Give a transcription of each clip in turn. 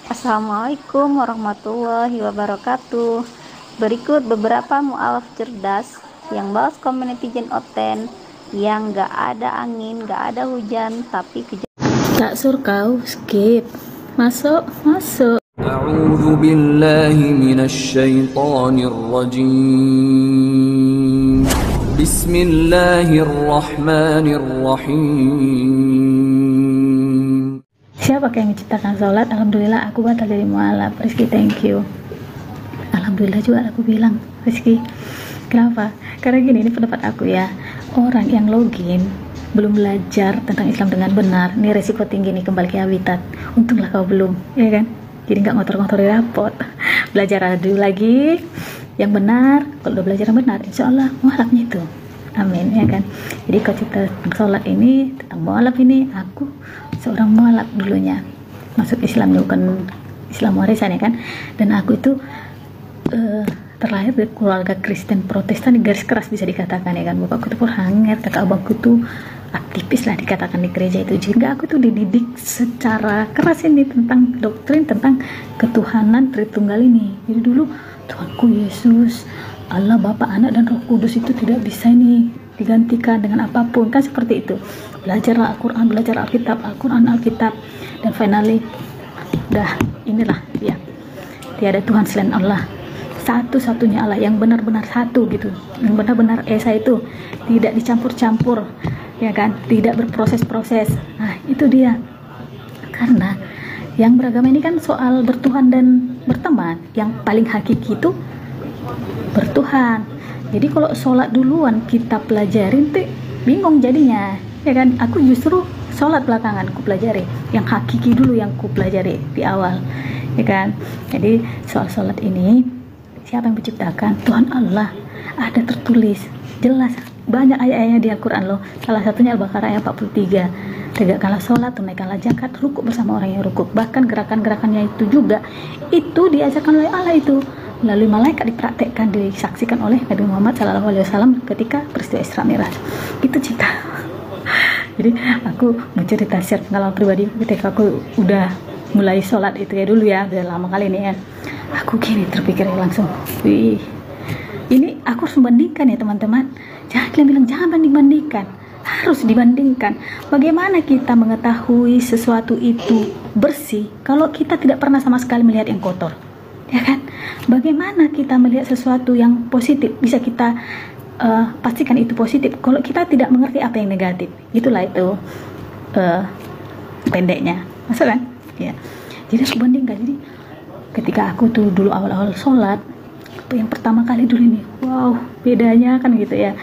Assalamualaikum warahmatullahi wabarakatuh. Berikut beberapa mu'alaf cerdas yang bahas community Gen Oten yang gak ada angin, gak ada hujan, tapi tak sur kau skip. Masuk. A'udzu billahi minasy syaithanir rajim. Bismillahirrahmanirrahim. Siapa yang menciptakan sholat? Alhamdulillah aku batal dari mu'alaf. Rizky, thank you. Alhamdulillah juga aku bilang, Rizky. Kenapa? Karena gini, ini pendapat aku ya. Orang yang login belum belajar tentang Islam dengan benar, ini resiko tinggi nih kembali ke habitat. Untunglah kau belum, ya kan? Jadi nggak ngotor-ngotori rapot. Belajar dulu lagi yang benar. Kalau udah belajar yang benar, insya Allah mu'alafnya itu. Amin, ya kan? Jadi kalau cerita tentang sholat ini, tentang mu'alaf ini, aku seorang mu'alaf dulunya. Masuk Islam bukan Islam warisan, ya kan? Dan aku itu terlahir dari keluarga Kristen Protestan, garis keras bisa dikatakan, ya kan? Bapakku tuh hangat, kakak abangku tuh aktivis lah dikatakan di gereja itu. Sehingga aku tuh dididik secara keras ini tentang doktrin, tentang ketuhanan Tritunggal ini. Jadi dulu Tuhanku Yesus, Allah, Bapa, Anak, dan Roh Kudus itu tidak bisa ini digantikan dengan apapun, kan seperti itu. Belajarlah Al-Quran, belajar Alkitab, Al-Quran, Alkitab, dan finally dah inilah dia, tiada Tuhan selain Allah, satu-satunya Allah yang benar-benar satu gitu, yang benar-benar Esa itu tidak dicampur-campur, ya kan, tidak berproses-proses. Nah itu dia, karena yang beragama ini kan soal bertuhan dan berteman. Yang paling hakiki itu bertuhan. Jadi kalau sholat duluan kita pelajarin tuh bingung jadinya, ya kan? Aku justru sholat belakangan ku pelajari, yang hakiki dulu yang ku pelajari di awal, ya kan? Jadi soal sholat ini siapa yang menciptakan? Tuhan Allah. Ada tertulis jelas banyak ayat-ayatnya di Al-Quran loh. Salah satunya Al-Baqarah ayat 43. Tegakkanlah sholat, tunaikanlah zakat, rukuk bersama orang yang rukuk. Bahkan gerakan-gerakannya itu juga itu diajarkan oleh Allah itu. Melalui malaikat dipraktekkan, disaksikan oleh Nabi Muhammad SAW ketika peristiwa Isra Mi'raj. Itu cinta. Jadi aku mau cerita share pengalaman pribadi ketika aku udah mulai sholat itu ya dulu ya, udah lama kali ini ya. Aku gini terpikir langsung, wih, ini aku harus membandingkan ya teman-teman. Jangan kalian bilang jangan banding-bandingkan, harus dibandingkan. Bagaimana kita mengetahui sesuatu itu bersih kalau kita tidak pernah sama sekali melihat yang kotor? Ya kan? Bagaimana kita melihat sesuatu yang positif bisa kita pastikan itu positif kalau kita tidak mengerti apa yang negatif? Itulah itu pendeknya, masuk kan? Ya. Jadi harus bandingkan. Jadi ketika aku tuh dulu awal-awal sholat, yang pertama kali dulu nih, wow, bedanya kan gitu ya.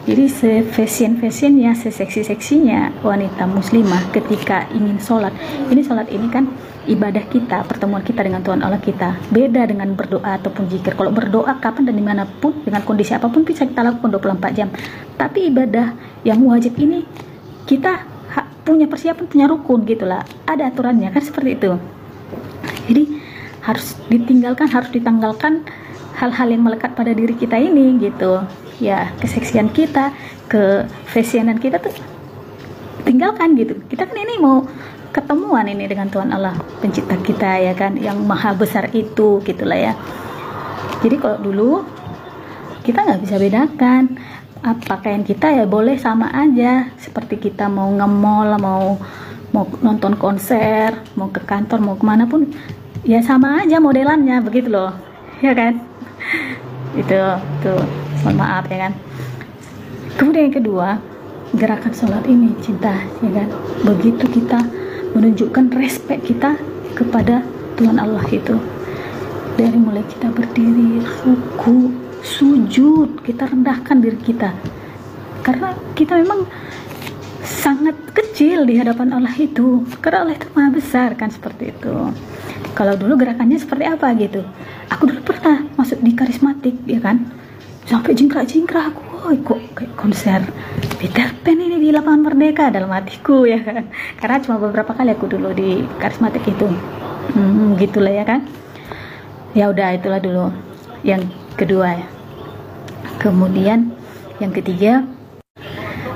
Jadi se-fashion-fashionnya, se-seksi-seksinya wanita muslimah ketika ingin sholat. Ini sholat ini kan ibadah kita, pertemuan kita dengan Tuhan Allah kita. Beda dengan berdoa ataupun zikir. Kalau berdoa kapan dan dimanapun, dengan kondisi apapun bisa kita lakukan 24 jam. Tapi ibadah yang wajib ini kita punya persiapan, punya rukun gitulah. Ada aturannya kan seperti itu. Jadi harus ditinggalkan, harus ditanggalkan hal-hal yang melekat pada diri kita ini gitu. Ya, keseksian kita, kefashionan kita tuh tinggalkan gitu. Kita kan ini mau ketemuan ini dengan Tuhan Allah pencipta kita, ya kan, yang maha besar itu gitulah ya. Jadi kalau dulu kita nggak bisa bedakan pakaian kita ya boleh sama aja, seperti kita mau nge-mall, mau nonton konser, mau ke kantor, mau kemana pun ya sama aja modelannya begitu loh, ya kan. Itu tuh, mohon maaf ya kan. Kemudian yang kedua, gerakan sholat ini cinta, ya kan. Begitu kita menunjukkan respect kita kepada Tuhan Allah itu, dari mulai kita berdiri, ruku, sujud, kita rendahkan diri kita karena kita memang sangat kecil di hadapan Allah itu, karena Allah itu maha besar kan, seperti itu. Kalau dulu gerakannya seperti apa gitu, aku dulu pernah masuk di karismatik, ya kan, sampai jingkrak-jingkrak aku, kok kayak konser Peter Pan ini di lapangan Merdeka dalam hatiku ya kan, karena cuma beberapa kali aku dulu di karismatik itu. Gitulah ya kan. Ya udah, itulah dulu yang kedua ya. Kemudian yang ketiga,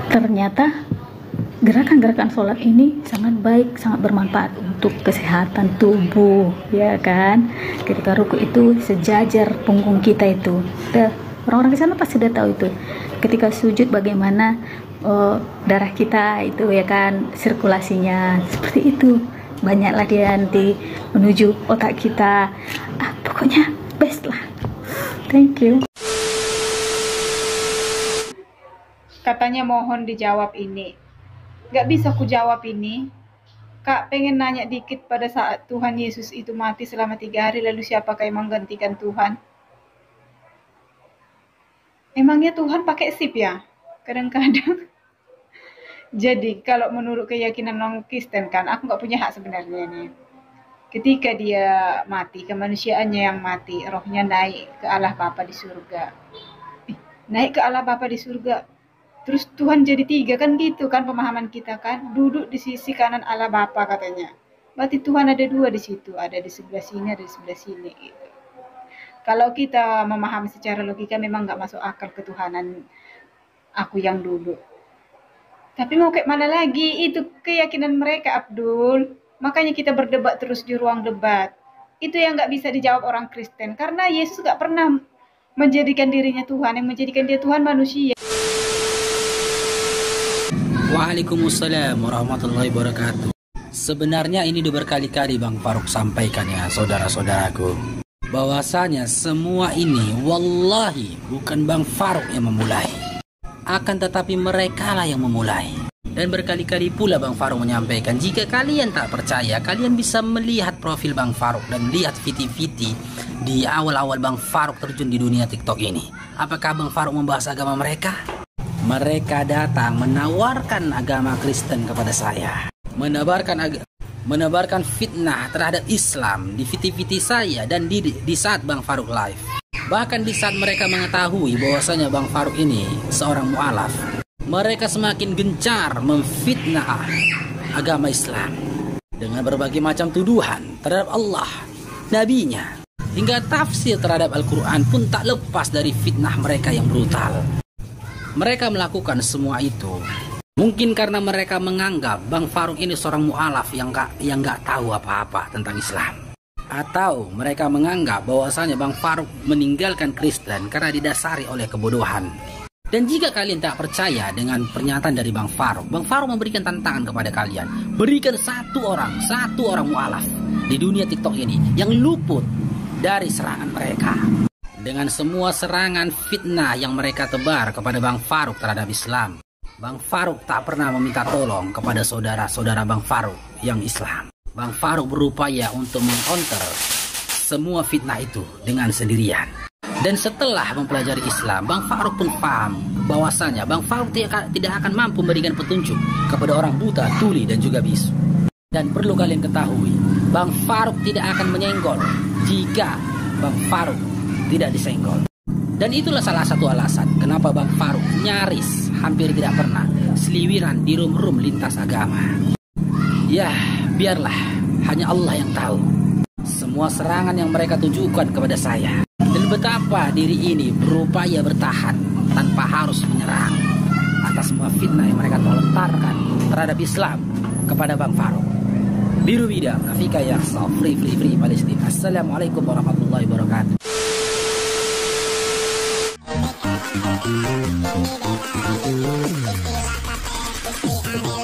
ternyata gerakan-gerakan sholat ini sangat baik, sangat bermanfaat untuk kesehatan tubuh ya kan. Ketika ruku itu sejajar punggung kita itu, orang-orang di sana pasti udah tahu itu. Ketika sujud bagaimana darah kita itu ya kan, sirkulasinya seperti itu. Banyaklah dia nanti menuju otak kita. Pokoknya best lah. Thank you. Katanya mohon dijawab ini. Gak bisa ku jawab ini. Kak pengen nanya dikit, pada saat Tuhan Yesus itu mati selama 3 hari, lalu siapakah yang menggantikan Tuhan? Emangnya Tuhan pakai sip ya? Kadang-kadang. Jadi kalau menurut keyakinan non-Kristen kan, aku gak punya hak sebenarnya nih. Ketika dia mati, kemanusiaannya yang mati, rohnya naik ke Allah Bapa di surga. Naik ke Allah Bapa di surga. Terus Tuhan jadi 3 kan gitu kan pemahaman kita kan. Duduk di sisi kanan Allah Bapa katanya. Berarti Tuhan ada 2 di situ. Ada di sebelah sini, ada di sebelah sini gitu. Kalau kita memahami secara logika memang gak masuk akal ketuhanan aku yang dulu. Tapi mau kayak mana lagi, itu keyakinan mereka Abdul. Makanya kita berdebat terus di ruang debat. Itu yang gak bisa dijawab orang Kristen. Karena Yesus gak pernah menjadikan dirinya Tuhan. Yang menjadikan dia Tuhan manusia. Waalaikumsalam warahmatullahi wabarakatuh. Sebenarnya ini udah berkali-kali Bang Faruk sampaikan ya saudara-saudaraku, bahwasanya semua ini wallahi bukan Bang Faruk yang memulai, akan tetapi mereka lah yang memulai. Dan berkali-kali pula Bang Faruk menyampaikan, jika kalian tak percaya, kalian bisa melihat profil Bang Faruk dan lihat viti-viti di awal-awal Bang Faruk terjun di dunia TikTok ini. Apakah Bang Faruk membahas agama mereka? Mereka datang menawarkan agama Kristen kepada saya, menebarkan fitnah terhadap Islam di viti-viti saya dan di saat Bang Faruk live. Bahkan di saat mereka mengetahui bahwasanya Bang Faruk ini seorang mu'alaf, mereka semakin gencar memfitnah agama Islam dengan berbagai macam tuduhan terhadap Allah, nabinya, hingga tafsir terhadap Al-Quran pun tak lepas dari fitnah mereka yang brutal. Mereka melakukan semua itu mungkin karena mereka menganggap Bang Faruk ini seorang mu'alaf yang gak tahu apa-apa tentang Islam. Atau mereka menganggap bahwasanya Bang Faruk meninggalkan Kristen karena didasari oleh kebodohan. Dan jika kalian tak percaya dengan pernyataan dari Bang Faruk memberikan tantangan kepada kalian. Berikan satu orang mu'alaf di dunia TikTok ini yang luput dari serangan mereka. Dengan semua serangan fitnah yang mereka tebar kepada Bang Faruk terhadap Islam, Bang Faruk tak pernah meminta tolong kepada saudara-saudara Bang Faruk yang Islam. Bang Faruk berupaya untuk mengcounter semua fitnah itu dengan sendirian. Dan setelah mempelajari Islam, Bang Faruk pun paham bahwasanya Bang Faruk tidak akan mampu memberikan petunjuk kepada orang buta, tuli, dan juga bisu. Dan perlu kalian ketahui, Bang Faruk tidak akan menyenggol jika Bang Faruk tidak disenggol. Dan itulah salah satu alasan kenapa Bang Faruk nyaris hampir tidak pernah seliwiran di rum-rum lintas agama. Ya, biarlah, hanya Allah yang tahu semua serangan yang mereka tujukan kepada saya, dan betapa diri ini berupaya bertahan tanpa harus menyerang atas semua fitnah yang mereka lontarkan terhadap Islam kepada Bang Faruk. Biru Bida, Rafika Yaksa, free Palestina. Assalamualaikum warahmatullahi wabarakatuh. Thank you.